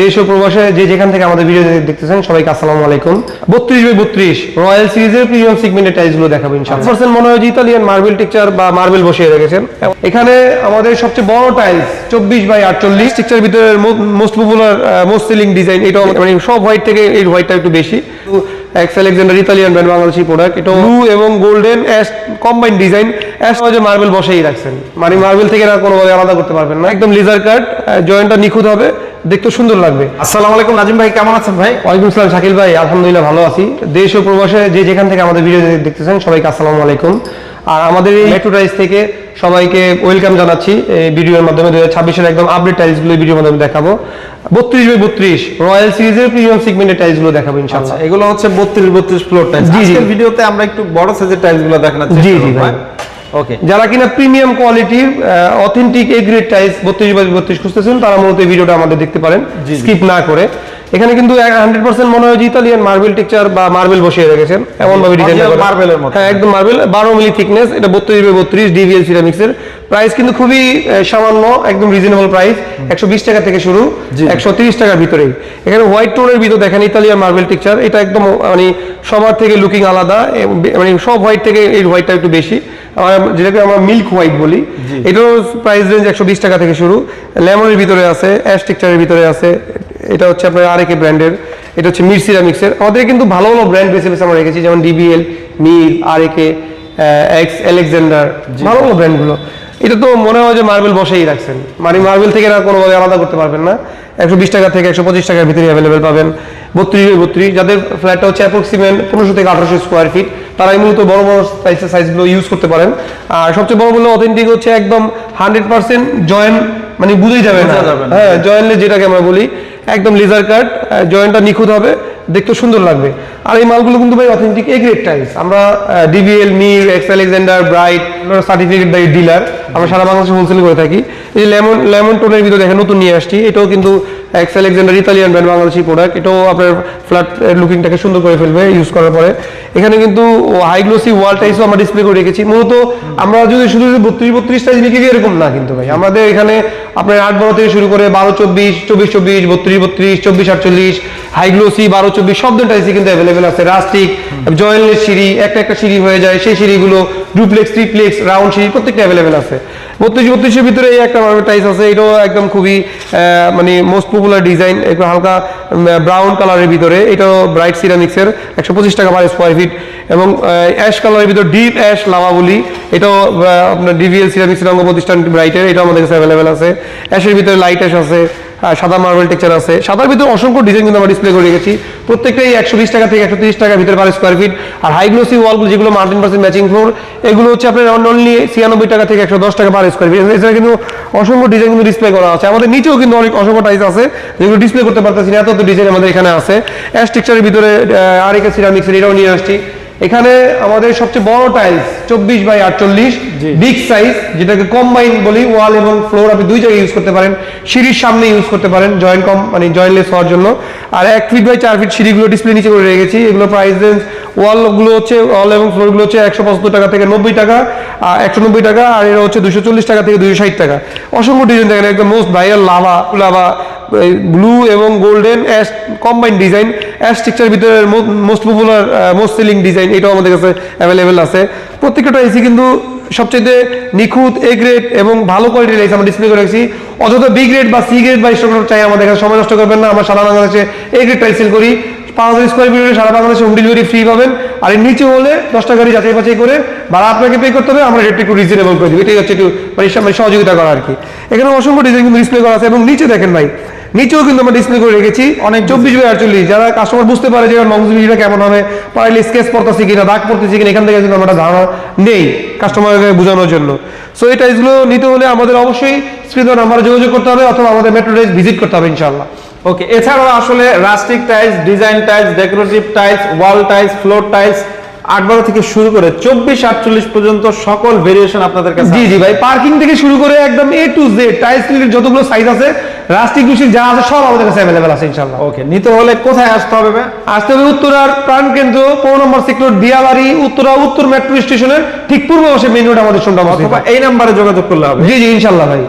দেশ ও প্রবাসে যে যেখান থেকে আমাদের ভিডিও দেখতেছেন সবাইকে আসসালামু আলাইকুম। 32/32 রয়্যাল সিরিজের প্রিমিয়াম সেগমেন্টের টাইলস গুলো দেখাবো ইনশাআল্লাহ। 100% মনে হয় ইতালিয়ান মার্বেল টেক্সচার বা মার্বেল বসিয়ে রেখেছেন। এখানে আমাদের সবচেয়ে বড় টাইলস 24/48 টেক্সচার ভিতরে most popular most selling design. এটা মানে সব হোয়াইট থেকে এই হোয়াইটটা একটু বেশি। X Alexander Italian brand Bangladeshi product. এটা ব্লু এবং golden ash combined design. Ash যে মার্বেল বসেই রাখছেন, মানে মার্বেল থেকে না কোনোভাবে আলাদা করতে পারবেন না। একদম লেজার কাট, জয়েন্টটা নিখুঁত হবে, দেখতে সুন্দর লাগবে। আসসালামু আলাইকুম নাজিম ভাই, কেমন আছেন ভাই? ওয়ালাইকুম আসসালাম শাকিল ভাই, আলহামদুলিল্লাহ ভালো আছি। দেশ ও প্রবাসে যে যেখান থেকে আমাদের ভিডিও দেখতেছেন সবাইকে আসসালামু আলাইকুম। আর আমাদের এই মেট্রো টাইলস থেকে সবাইকে ওয়েলকাম জানাচ্ছি। এই ভিডিওর মাধ্যমে 2026 একদম আপডেট টাইলস গুলো ভিডিওর মাধ্যমে দেখাবো। 32/32 রয়্যাল সিরিজের প্রিমিয়াম সেগমেন্টের টাইলস গুলো দেখাবো ইনশাআল্লাহ। এগুলো হচ্ছে 32/32 ফ্লোর টাইলস। আজকের ভিডিওতে আমরা একটু বড় সাইজের টাইলস গুলো দেখানোর চেষ্টা করব ভাই। ওকে, যারা কিনা প্রিমিয়াম কোয়ালিটির অথেন্টিক এ গ্রেড টাইলস 32/32 খুঁজতেছেন তারা মূলত এই ভিডিওটা আমাদের দেখতে পারেন স্কিপ না করে। এখানে কিন্তু 100% মনে হয় ইতালিয়ান মার্বেল টেক্সচার বা মার্বেল বসিয়ে রেখেছেন এমন ভাবে ডিজাইন করা, মার্বেলের মতো। হ্যাঁ একদম মার্বেল। 12 মিলি থিকনেস। এটা 32/32 ডিভিএল সিরামিক্সের। প্রাইস কিন্তু খুবই সামান্য, একদম রিজনেবল প্রাইস। 120 টাকা থেকে শুরু, 130 টাকার ভিতরেই। এখানে হোয়াইট টোনের ভিতর দেখেন ইতালিয়ান মার্বেল টেক্সচার। এটা একদম মানে সবার থেকে লুকিং আলাদা, মানে সব হোয়াইট থেকে এই হোয়াইটটা একটু বেশি, যেটাকে আমরা মিল্ক হোয়াইট বলি। এটার প্রাইস রেঞ্জ 120 টাকা থেকে শুরু। লেমনের ভিতরে আছে, অ্যাশ টেক্সচারের ভিতরে আছে। এটা হচ্ছে আপনার আরএকে ব্র্যান্ডের। এটা হচ্ছে মির সিরামিক্সের। আমাদের কিন্তু ভালো ভালো ব্র্যান্ড বেছে বেছে আমরা রেখেছি, যেমন ডিবিএল, মির, আরএকে, এক্স আলেকজান্ডার, ভালো ভালো ব্র্যান্ডগুলো। এটা তো মনে হয় যে মার্বেল বসেই রাখছেন, মানে মার্বেল থেকে না কোনোভাবে আলাদা করতে পারবেন না। 120 টাকা থেকে 125 টাকার ভিতরে অ্যাভেলেবেল পাবেন। 32/32 যাদের ফ্ল্যাটটা হচ্ছে অ্যাপ্রক্সিমেট 1500 থেকে 1800 স্কোয়ার ফিট, তারাই মূলত বড় বড় সাইজগুলো ইউজ করতে পারেন। আর সবচেয়ে বড় বললে অথেন্টিক হচ্ছে একদম 100% জয়েন্ট, মানে বুঝেই যাবে না। হ্যাঁ, জয়েন্টলেস যেটাকে আমরা বলি, একদম লেজার কাট, জয়েন্টটা নিখুঁত হবে, দেখতে সুন্দর লাগবে। আর এই মালগুলো কিন্তু ভাই অথেন্টিক এ গ্রেড টাইলস। আমরা DBL, Mir, X Alexander, bright certificate by dealer, আমরা সারা বাংলাদেশে হোলসেল করে থাকি। এই লেমন টোনের ভিতরে দেখেন নতুন নিয়ে আসছি। এটাও কিন্তু x Alexander Italian brand Bangladeshi product. এটাও আপনার ফ্ল্যাট লুকিংটাকে সুন্দর করে ফেলবে ইউজ করার পরে। এখানে কিন্তু হাই গ্লোসি ওয়াল টাইলসও আমরা ডিসপ্লে করে রেখেছি। মূলত আমরা যদি শুধু 32/32 টাইলস বিক্রি এরকম না কিন্তু ভাই, আমাদের এখানে আপনার 8-12 থেকে শুরু করে 12-24, 24-24, 32-32, 24-48, হাই গ্লোসি 12-24 সব ধরনের টাইলসই কিন্তু অ্যাভেলেবেল আছে। রাস্টিক, জয়েন্টলেস সিঁড়ি, একটা সিঁড়ি হয়ে যায়, সেই সিঁড়িগুলো ডুপ্লেক্স, ট্রিপ্লেক্স, রাউন্ড সিঁড়ি প্রত্যেকটা অ্যাভেলেবেল আছে। 32/32 ভিতরে এই একটা মার্বেল টাইলস আছে। এটাও একদম খুবই মানে মোস্ট পপুলার ডিজাইন, একটু হালকা ব্রাউন কালারের ভিতরে। এটাও ব্রাইট সিরামিক্সের, 125 টাকা পার স্কোয়ার ফিট। এবং অ্যাশ কালারের ভিতরে ডিপ অ্যাশ লাভা বলি, এটাও আপনার ডিভিএল সিরামিক্সের অঙ্গ প্রতিষ্ঠান ব্রাইটের। এটাও আমাদের কাছে অ্যাভেলেবেল আছে। অ্যাশের ভিতরে লাইট অ্যাশ আছে, সাদা মার্বেল টেক্সচার আছে। সাদার ভিতরে অসংখ্য ডিজাইন কিন্তু আমরা ডিসপ্লে করে রেখেছি। প্রত্যেকটাই 120 টাকা থেকে 130 টাকার ভিতরে পার স্কোয়ার ফিট। আর হাই গ্লোসি ওয়ালগুলো যেগুলো 100% ম্যাচিং ফ্লোর, এগুলো হচ্ছে আপনার অনলি 96 টাকা থেকে 110 টাকা পার স্কোয়ার ফিট। এছাড়া কিন্তু অসংখ্য ডিজাইন কিন্তু ডিসপ্লে করা আছে। আমাদের নিচেও কিন্তু অনেক অসংখ্য টাইলস আছে যেগুলো ডিসপ্লে করতে পারতেছি না, এত ডিজাইন আমাদের এখানে আছে। অ্যাশ টেক্সচারের ভিতরে আরএকে সিরামিক্সের, এটাও নিয়ে আসছি। এখানে আমাদের সবচেয়ে বড় টাইলস 24/48 বিগ সাইজ, যেটাকে কম্বাইন বলি। ওয়াল এবং ফ্লোর আপনি দুই জায়গায় ইউজ করতে পারেন। সিঁড়ির সামনে ইউজ করতে পারেন জয়েন্ট মানে জয়েন্টলেস হওয়ার জন্য। আর 1 ফিট বাই 4 ফিট সিঁড়িগুলো ডিসপ্লে নিচে করে রেখেছি। এগুলো প্রাইস রেঞ্জ ওয়ালগুলো হচ্ছে, ওয়াল এবং ফ্লোরগুলো হচ্ছে 175 টাকা থেকে 90 টাকা, 190 টাকা। আর এরা হচ্ছে 240 টাকা থেকে 260 টাকা। অসংখ্য ডিজাইন দেখেন, একদম মোস্ট ভাইরাল লাভা ব্লু এবং golden ash combined design. Ash texture ভিতরে most popular most selling design. এটাও আমাদের কাছে অ্যাভেলেবেল আছে। প্রত্যেকটা এসি কিন্তু সবচেয়ে নিখুঁত এ গ্রেড এবং ভালো কোয়ালিটির এসি আমরা ডিসপ্লে করে রেখেছি। অযথা বি গ্রেড বা সি গ্রেড বা স্টক চাই আমাদের কাছে সময় নষ্ট করবেন না। আমরা সারা বাংলাদেশে এ গ্রেড টাইলস সেল করি। 5000 স্কোয়ার ফিটে সারা বাংলাদেশে হোম ডেলিভারি ফ্রি পাবেন। আর এর নিচে হলে 10টা গাড়ি যাচাই বাছাই করে ভাড়া আপনাকে পে করতে হবে, আমরা রেট একটু রিজনেবল করে দিই। এটাই হচ্ছে একটু মানে সহযোগিতা করা আর কি। এখানে অসংখ্য ডিজাইন কিন্তু ডিসপ্লে করা আছে। এবং নিচে দেখেন ভাই, নিচেও কিন্তু আমরা ডিসপ্লে করে রেখেছি অনেক 24/48। যারা কাস্টমার বুঝতে পারে যে লংজিভিটিটা কেমন হবে, পারলে স্কেচ পড়তেছি কিনা, দাগ পড়তেছি কিনা, এখান থেকে কিন্তু আমরা ধারণা নেই কাস্টমারকে বোঝানোর জন্য। সো এই টাইলসগুলো নিতে হলে আমাদের অবশ্যই স্ক্রিনে নাম্বারে যোগাযোগ করতে হবে অথবা আমাদের মেট্রো টাইলস ভিজিট করতে হবে ইনশাআল্লাহ। ওকে, এছাড়াও আসলে rustic tiles, design tiles, decorative tiles, wall tiles, floor tiles 8-12 থেকে শুরু করে 24-48 পর্যন্ত সকল ভেরিয়েশন আপনাদের কাছে। জি ভাই, পার্কিং থেকে শুরু করে একদম A to Z টাইলস যতগুলো সাইজ আছে, রাস্টিক গ্লুসিক যা আছে সব আমাদের কাছে অ্যাভেলেবেল আছে ইনশাআল্লাহ। ওকে, নিতে হলে কোথায় আসতে হবে? আসতে হবে উত্তরার প্রাণকেন্দ্র 4 নম্বর সেক্টর, দিয়াবাড়ি, উত্তর মেট্রো স্টেশনের ঠিক পূর্ব পাশে মেইন রোড আমাদের শোরুম। অথবা এই নাম্বারে যোগাযোগ করলে হবে। জি ইনশাআল্লাহ ভাই।